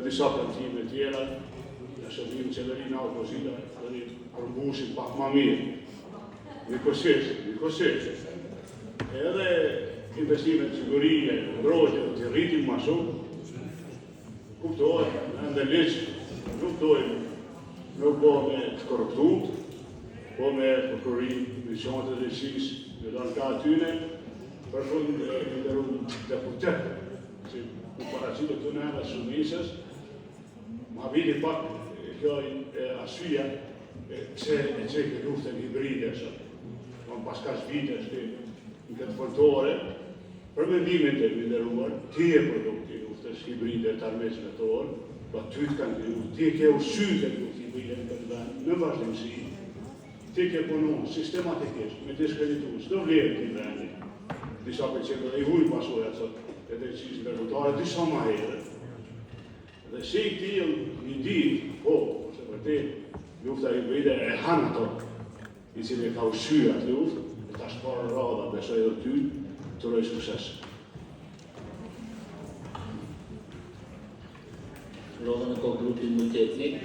disa plantime tjera, në shërbim qeverina opozita, dhe përmbushin pak ma mirë. Nikosisht. Edhe investimet sigurie, ndroqe, dhe të rritim ma shumë, kuptohet, në ndërliq, nuk dojmë nuk po me të korruptut, po me prokurim, misionet e drejtësisë, me lanë ka atyne, për fund e ndërru deputet, që u paracitë të në edhe shumisës, ma vidi pak kjo asyja, pse e qekë luftën hibride, në paskash vite, në këtë fërtore, për mendimin të ndërruar, tje produkti luftës hibride të armesme të orë, pa ty të kanë të luft, tje ke usyte luft hibride në këtë vend, në vazhdimësi, tje ke punu sistematikisht, me diskreditus, në vlerë të vendi, disa përqenë dhe i huj pasojat, sot, e drejtësisë ndërrutare, disa ma herë. Dhe si këti një ditë, po, se për te, lufta hibride e hanë ato, i cilë e ka usyja të luft, e ta shparë rada, besoj edhe ty, të rojë sukses. Rodhën e ko grupin multietnik,